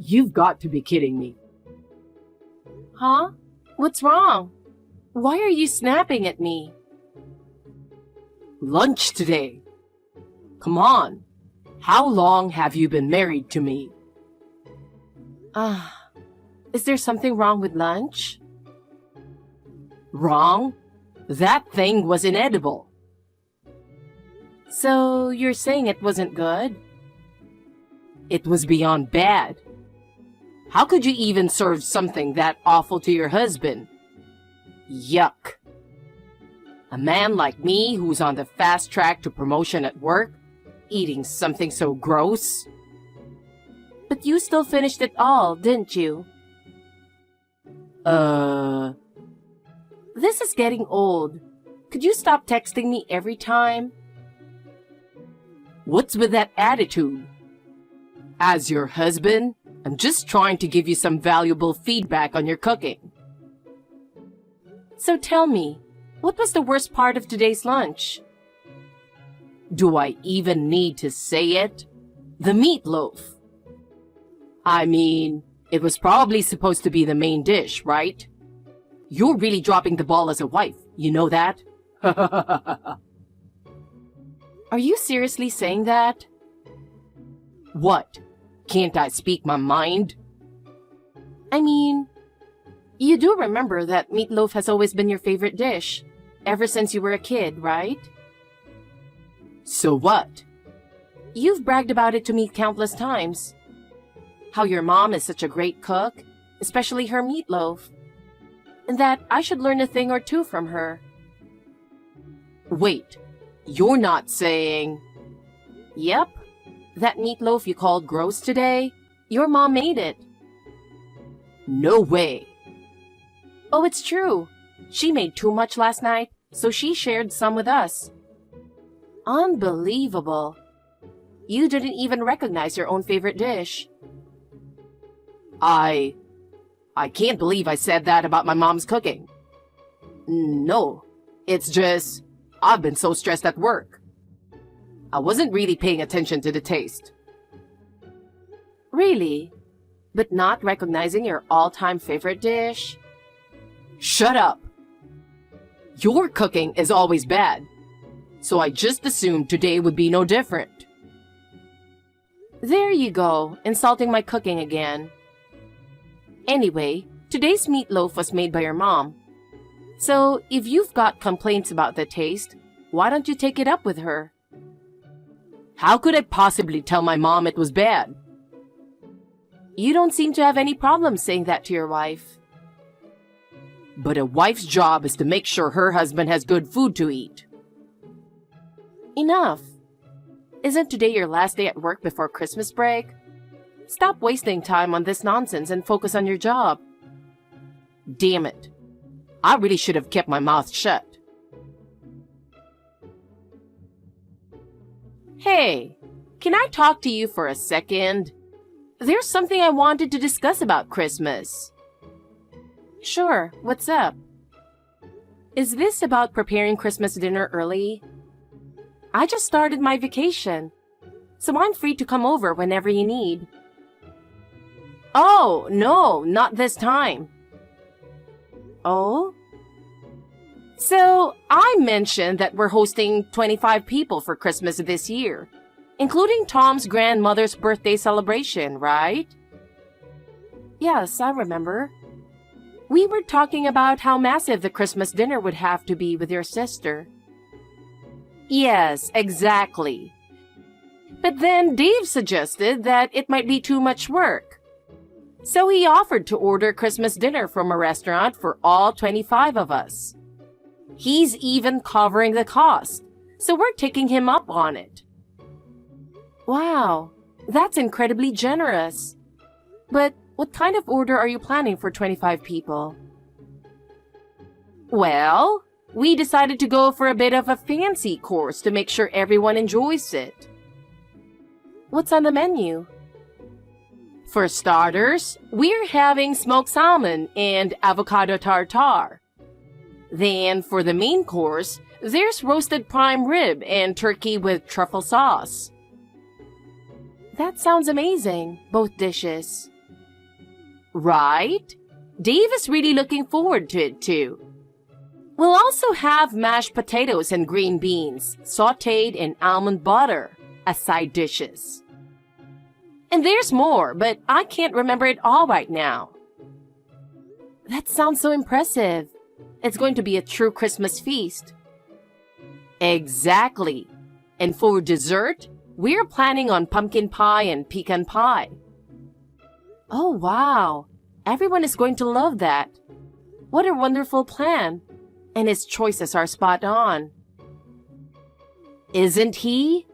You've got to be kidding me. Huh? What's wrong? Why are you snapping at me? Lunch today. Come on. How long have you been married to me? Is there something wrong with lunch? Wrong? That thing was inedible. So you're saying it wasn't good? It was beyond bad. How could you even serve something that awful to your husband? Yuck. A man like me who's on the fast track to promotion at work, eating something so gross? But you still finished it all, didn't you? This is getting old. Could you stop texting me every time? What's with that attitude? As your husband, I'm just trying to give you some valuable feedback on your cooking. So tell me, what was the worst part of today's lunch? Do I even need to say it? The meatloaf. I mean, it was probably supposed to be the main dish, right? You're really dropping the ball as a wife, you know that? Are you seriously saying that? What? Can't I speak my mind? I mean, you do remember that meatloaf has always been your favorite dish, ever since you were a kid, right? So what? You've bragged about it to me countless times. How your mom is such a great cook, especially her meatloaf. And that I should learn a thing or two from her. Wait, you're not saying... Yep, that meatloaf you called gross today, your mom made it. No way. Oh, it's true. She made too much last night, so she shared some with us. Unbelievable. You didn't even recognize your own favorite dish. I can't believe I said that about my mom's cooking. No, it's just, I've been so stressed at work. I wasn't really paying attention to the taste. Really? But not recognizing your all-time favorite dish? Shut up! Your cooking is always bad, so I just assumed today would be no different. There you go, insulting my cooking again. Anyway, today's meatloaf was made by your mom. So, if you've got complaints about the taste, why don't you take it up with her? How could I possibly tell my mom it was bad? You don't seem to have any problem saying that to your wife. But a wife's job is to make sure her husband has good food to eat. Enough. Isn't today your last day at work before Christmas break? Stop wasting time on this nonsense and focus on your job. Damn it. I really should have kept my mouth shut. Hey, can I talk to you for a second? There's something I wanted to discuss about Christmas. Sure, what's up? Is this about preparing Christmas dinner early? I just started my vacation, so I'm free to come over whenever you need. Oh, no, not this time. Oh? So, I mentioned that we're hosting 25 people for Christmas this year, including Tom's grandmother's birthday celebration, right? Yes, I remember. We were talking about how massive the Christmas dinner would have to be with your sister. Yes, exactly. But then Dave suggested that it might be too much work. So he offered to order Christmas dinner from a restaurant for all 25 of us. He's even covering the cost, so we're taking him up on it. Wow, that's incredibly generous. But what kind of order are you planning for 25 people? Well, we decided to go for a bit of a fancy course to make sure everyone enjoys it. What's on the menu? For starters, we're having smoked salmon and avocado tartare. Then, for the main course, there's roasted prime rib and turkey with truffle sauce. That sounds amazing, both dishes. Right? Dave is really looking forward to it too. We'll also have mashed potatoes and green beans, sautéed in almond butter, as side dishes. And there's more, but I can't remember it all right now. That sounds so impressive. It's going to be a true Christmas feast. Exactly. And for dessert, we're planning on pumpkin pie and pecan pie. Oh, wow. Everyone is going to love that. What a wonderful plan. And his choices are spot on. Isn't he?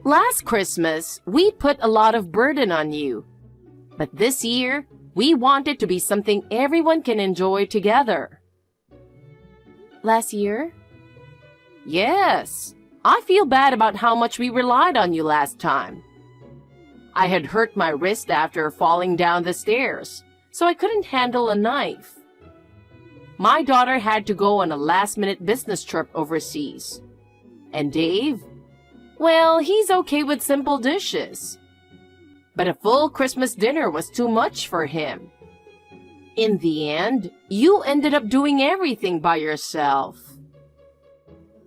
Last Christmas, we put a lot of burden on you. But this year, we want it to be something everyone can enjoy together. Last year? Yes. I feel bad about how much we relied on you last time. I had hurt my wrist after falling down the stairs, so I couldn't handle a knife. My daughter had to go on a last-minute business trip overseas. And Dave? Well, he's okay with simple dishes. But a full Christmas dinner was too much for him. In the end, you ended up doing everything by yourself.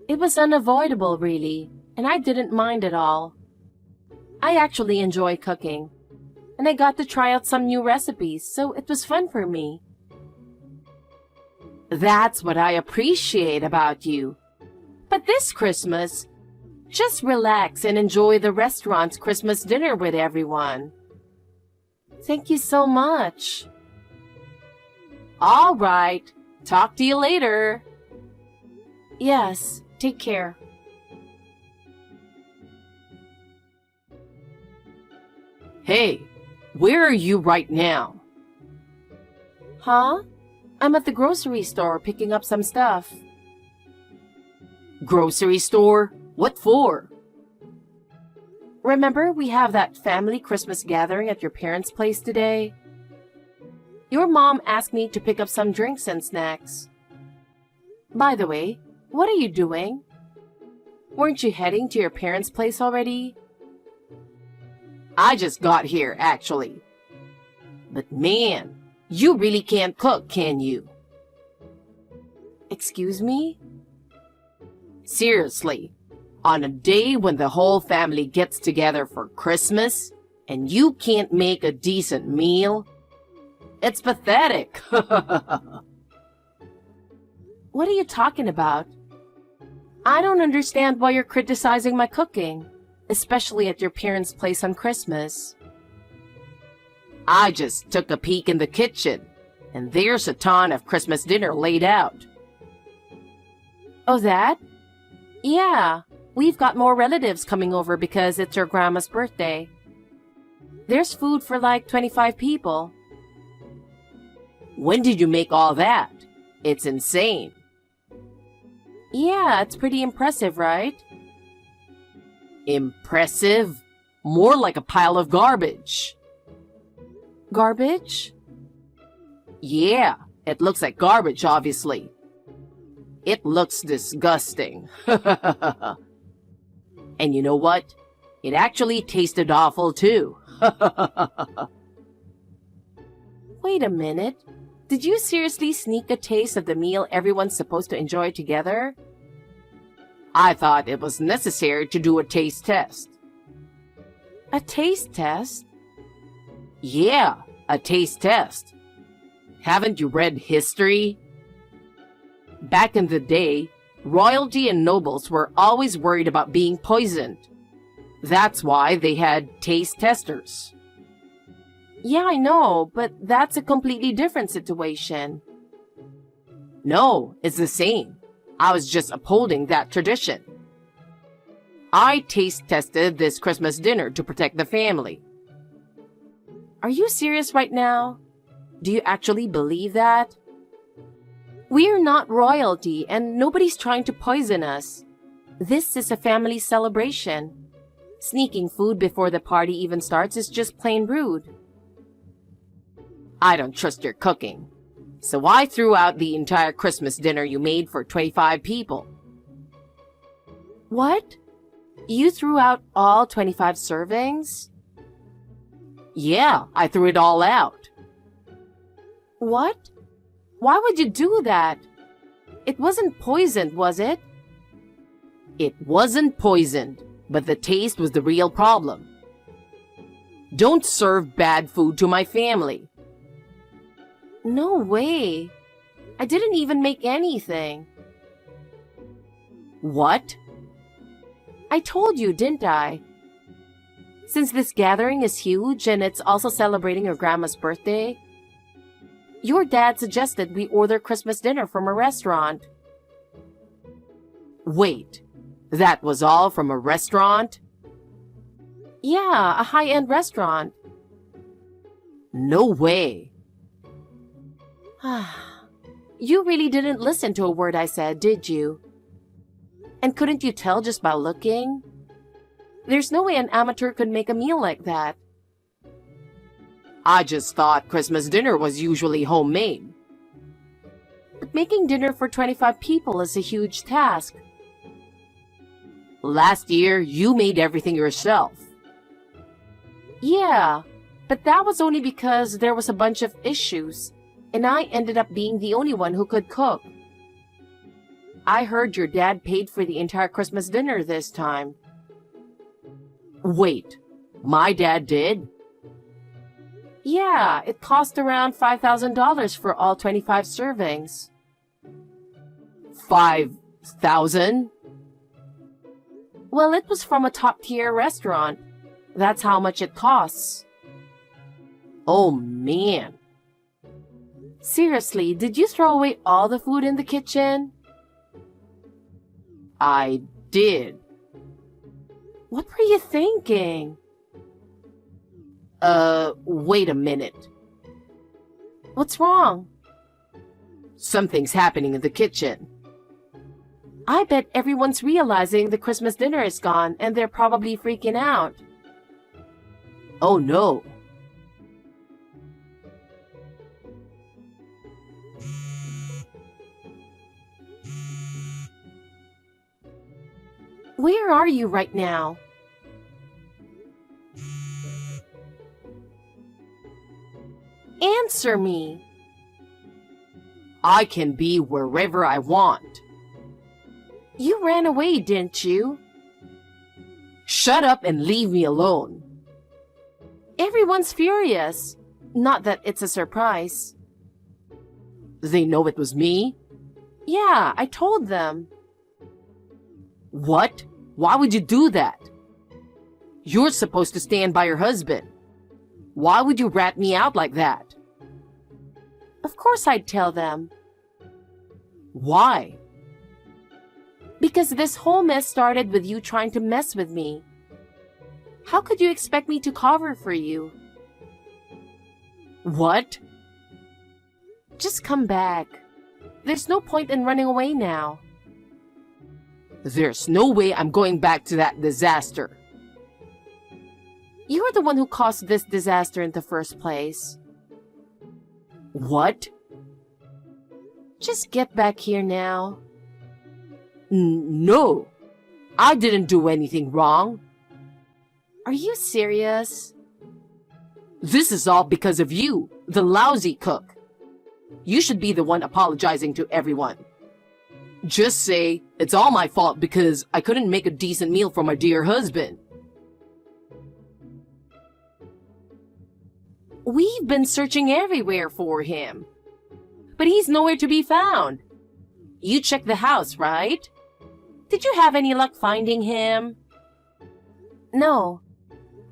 It was unavoidable, really, and I didn't mind at all. I actually enjoy cooking, and I got to try out some new recipes, so it was fun for me. That's what I appreciate about you. But this Christmas, just relax and enjoy the restaurant's Christmas dinner with everyone. Thank you so much. All right. Talk to you later. Yes, take care. Hey, where are you right now? Huh? I'm at the grocery store picking up some stuff. Grocery store? What for? Remember we have that family Christmas gathering at your parents' place today? Your mom asked me to pick up some drinks and snacks. By the way, what are you doing? Weren't you heading to your parents' place already? I just got here, actually. But man, you really can't cook, can you? Excuse me? Seriously, on a day when the whole family gets together for Christmas and you can't make a decent meal? It's pathetic. What are you talking about? I don't understand why you're criticizing my cooking, especially at your parents' place on Christmas. I just took a peek in the kitchen, and there's a ton of Christmas dinner laid out. Oh, that? Yeah, we've got more relatives coming over because it's your grandma's birthday. There's food for like 25 people. When did you make all that? It's insane. Yeah, it's pretty impressive, right? Impressive? More like a pile of garbage. Garbage? Yeah, it looks like garbage, obviously. It looks disgusting. And you know what? It actually tasted awful, too. Wait a minute. Did you seriously sneak a taste of the meal everyone's supposed to enjoy together? I thought it was necessary to do a taste test. A taste test? Yeah, a taste test. Haven't you read history? Back in the day, royalty and nobles were always worried about being poisoned. That's why they had taste testers. Yeah, I know, but that's a completely different situation. No, it's the same. I was just upholding that tradition. I taste tested this Christmas dinner to protect the family. Are you serious right now? Do you actually believe that? We're not royalty and nobody's trying to poison us. This is a family celebration. Sneaking food before the party even starts is just plain rude. I don't trust your cooking, so I threw out the entire Christmas dinner you made for 25 people. What? You threw out all 25 servings? Yeah, I threw it all out. What? Why would you do that? It wasn't poisoned, was it? It wasn't poisoned, but the taste was the real problem. Don't serve bad food to my family. No way. I didn't even make anything. What? I told you, didn't I? Since this gathering is huge and it's also celebrating your grandma's birthday, your dad suggested we order Christmas dinner from a restaurant. Wait, that was all from a restaurant? Yeah, a high-end restaurant. No way. You really didn't listen to a word I said, did you? And couldn't you tell just by looking? There's no way an amateur could make a meal like that. I just thought Christmas dinner was usually homemade. But making dinner for 25 people is a huge task. Last year, you made everything yourself. Yeah, but that was only because there was a bunch of issues, and I ended up being the only one who could cook. I heard your dad paid for the entire Christmas dinner this time. Wait, my dad did? Yeah, it cost around $5,000 for all 25 servings. 5,000? Well, it was from a top-tier restaurant. That's how much it costs. Oh, man. Seriously, did you throw away all the food in the kitchen? I did. What were you thinking? Wait a minute. What's wrong? Something's happening in the kitchen. I bet everyone's realizing the Christmas dinner is gone and they're probably freaking out. Oh, no. Where are you right now? Answer me. I can be wherever I want. You ran away, didn't you? Shut up and leave me alone. Everyone's furious. Not that it's a surprise. They know it was me? Yeah, I told them. What? Why would you do that? You're supposed to stand by your husband. Why would you rat me out like that? Of course I'd tell them. Why? Because this whole mess started with you trying to mess with me. How could you expect me to cover for you? What? Just come back. There's no point in running away now. There's no way I'm going back to that disaster. You're the one who caused this disaster in the first place. What? Just get back here now. No. I didn't do anything wrong. Are you serious? This is all because of you, the lousy cook. You should be the one apologizing to everyone. Just say, it's all my fault because I couldn't make a decent meal for my dear husband. We've been searching everywhere for him. But he's nowhere to be found. You checked the house, right? Did you have any luck finding him? No.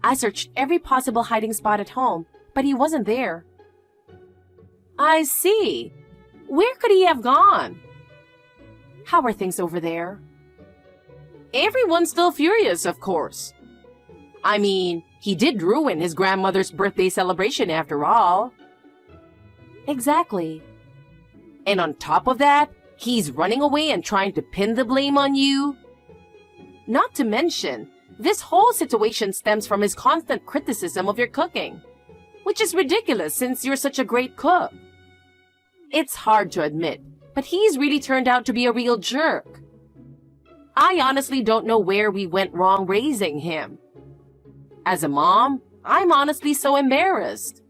I searched every possible hiding spot at home, but he wasn't there. I see. Where could he have gone? How are things over there? Everyone's still furious, of course. I mean, he did ruin his grandmother's birthday celebration after all. Exactly. And on top of that, he's running away and trying to pin the blame on you. Not to mention, this whole situation stems from his constant criticism of your cooking, which is ridiculous since you're such a great cook. It's hard to admit, but he's really turned out to be a real jerk. I honestly don't know where we went wrong raising him. As a mom, I'm honestly so embarrassed.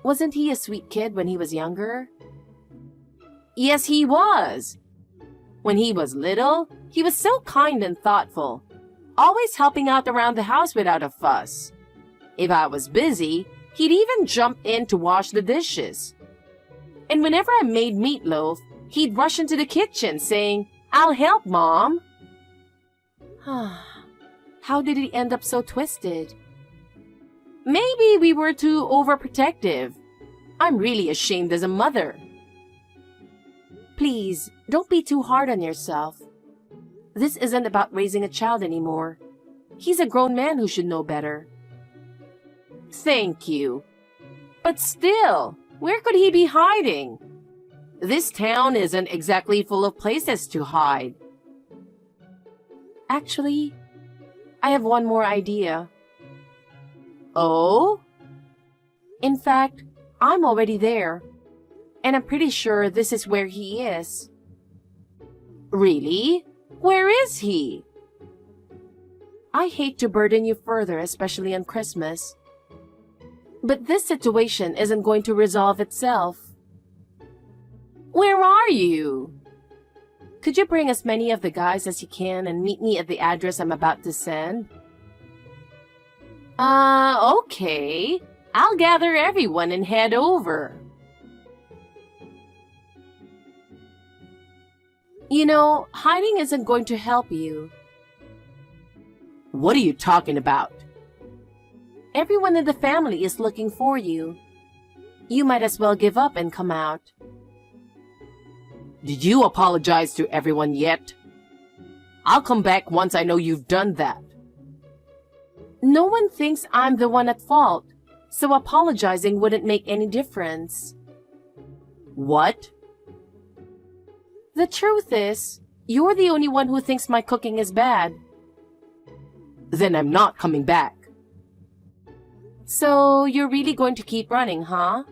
Wasn't he a sweet kid when he was younger? Yes, he was. When he was little, he was so kind and thoughtful, always helping out around the house without a fuss. If I was busy, he'd even jump in to wash the dishes. And whenever I made meatloaf, he'd rush into the kitchen saying, "I'll help, Mom." How did he end up so twisted? Maybe we were too overprotective. I'm really ashamed as a mother. Please, don't be too hard on yourself. This isn't about raising a child anymore. He's a grown man who should know better. Thank you. But still, where could he be hiding? This town isn't exactly full of places to hide. Actually, I have one more idea. Oh? In fact, I'm already there, and I'm pretty sure this is where he is. Really? Where is he? I hate to burden you further, especially on Christmas. But this situation isn't going to resolve itself. Where are you? Could you bring as many of the guys as you can and meet me at the address I'm about to send? Okay. I'll gather everyone and head over. You know, hiding isn't going to help you. What are you talking about? Everyone in the family is looking for you. You might as well give up and come out. Did you apologize to everyone yet? I'll come back once I know you've done that. No one thinks I'm the one at fault, so apologizing wouldn't make any difference. What? The truth is, you're the only one who thinks my cooking is bad. Then I'm not coming back. So you're really going to keep running, huh?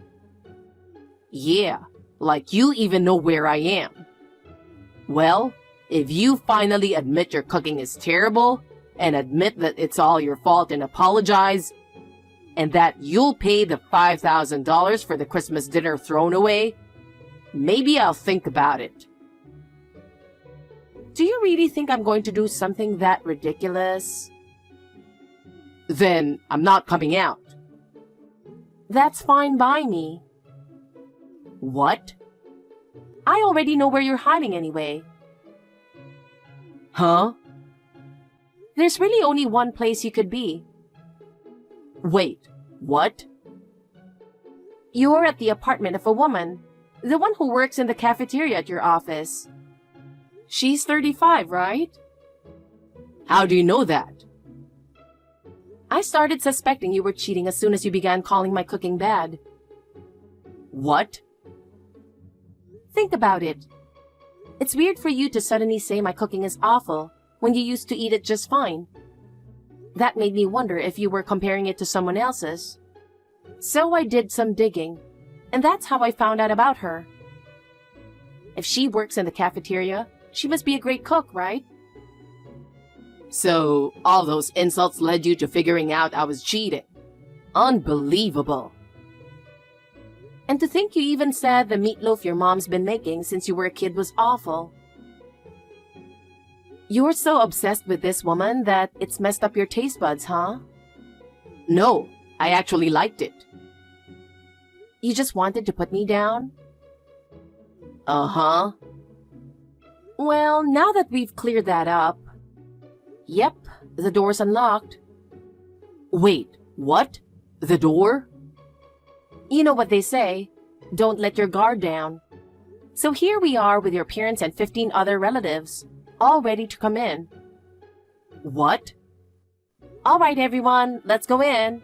Yeah, like you even know where I am. Well, if you finally admit your cooking is terrible, and admit that it's all your fault and apologize, and that you'll pay the $5,000 for the Christmas dinner thrown away, maybe I'll think about it. Do you really think I'm going to do something that ridiculous? Then I'm not coming out. That's fine by me. What? I already know where you're hiding anyway. Huh? There's really only one place you could be. Wait, what? You're at the apartment of a woman, the one who works in the cafeteria at your office. She's 35, right? How do you know that? I started suspecting you were cheating as soon as you began calling my cooking bad. What? Think about it. It's weird for you to suddenly say my cooking is awful when you used to eat it just fine. That made me wonder if you were comparing it to someone else's. So I did some digging, and that's how I found out about her. If she works in the cafeteria, she must be a great cook, right? So all those insults led you to figuring out I was cheating. Unbelievable. And to think you even said the meatloaf your mom's been making since you were a kid was awful. You're so obsessed with this woman that it's messed up your taste buds, huh? No, I actually liked it. You just wanted to put me down? Uh-huh. Well, now that we've cleared that up... Yep, the door's unlocked. Wait, what? The door? You know what they say, don't let your guard down. So here we are with your parents and 15 other relatives, all ready to come in. What? All right, everyone, let's go in.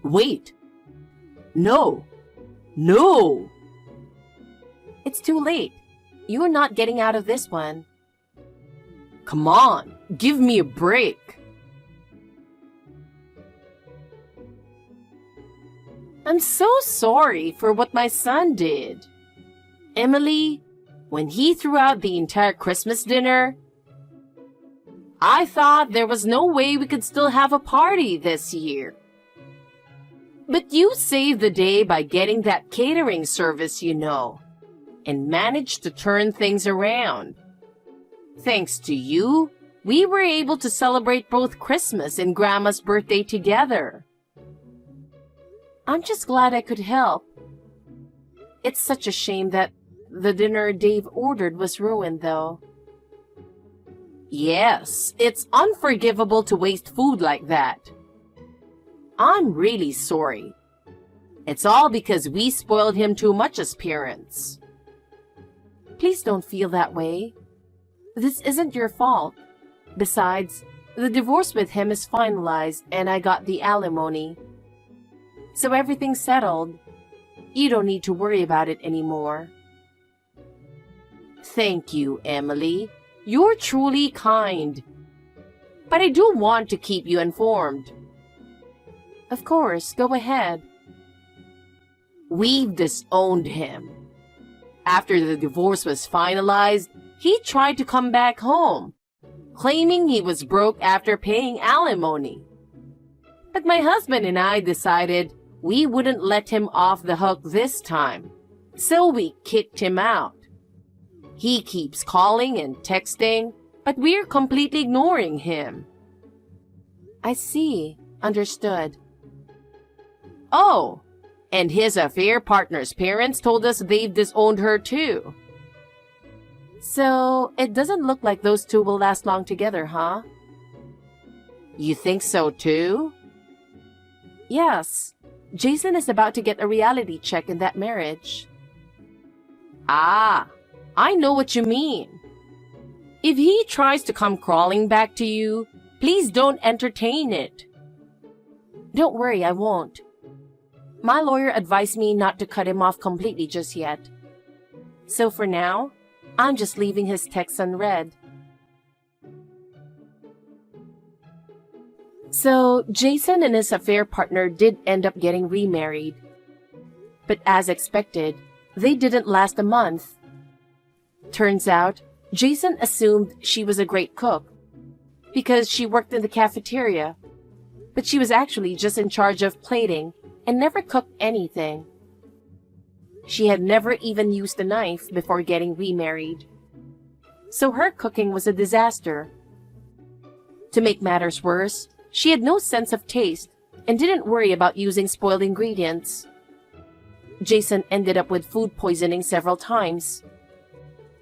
Wait. No. No! It's too late. You're not getting out of this one. Come on, give me a break. I'm so sorry for what my son did. Emily, when he threw out the entire Christmas dinner, I thought there was no way we could still have a party this year. But you saved the day by getting that catering service, you know, and managed to turn things around. Thanks to you, we were able to celebrate both Christmas and Grandma's birthday together. I'm just glad I could help. It's such a shame that the dinner Dave ordered was ruined, though. Yes, it's unforgivable to waste food like that. I'm really sorry. It's all because we spoiled him too much as parents. Please don't feel that way. This isn't your fault. Besides, the divorce with him is finalized and I got the alimony. So everything's settled. You don't need to worry about it anymore. Thank you, Emily. You're truly kind. But I do want to keep you informed. Of course, go ahead. We've disowned him. After the divorce was finalized, he tried to come back home, claiming he was broke after paying alimony. But my husband and I decided we wouldn't let him off the hook this time, so we kicked him out. He keeps calling and texting, but we're completely ignoring him. I see. Understood. Oh, and his affair partner's parents told us they've disowned her too. So, it doesn't look like those two will last long together, huh? You think so too? Yes. Jason is about to get a reality check in that marriage. Ah, I know what you mean. If he tries to come crawling back to you, please don't entertain it. Don't worry, I won't. My lawyer advised me not to cut him off completely just yet. So for now, I'm just leaving his texts unread. So, Jason and his affair partner did end up getting remarried. But as expected, they didn't last a month. Turns out, Jason assumed she was a great cook because she worked in the cafeteria, but she was actually just in charge of plating and never cooked anything. She had never even used a knife before getting remarried. So her cooking was a disaster. To make matters worse, she had no sense of taste and didn't worry about using spoiled ingredients. Jason ended up with food poisoning several times.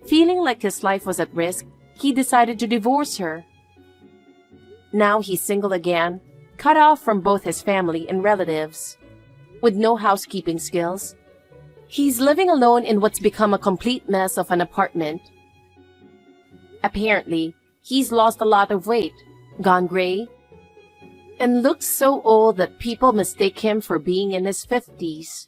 Feeling like his life was at risk, he decided to divorce her. Now he's single again, cut off from both his family and relatives. With no housekeeping skills, he's living alone in what's become a complete mess of an apartment. Apparently, he's lost a lot of weight, gone gray, and looks so old that people mistake him for being in his 50s.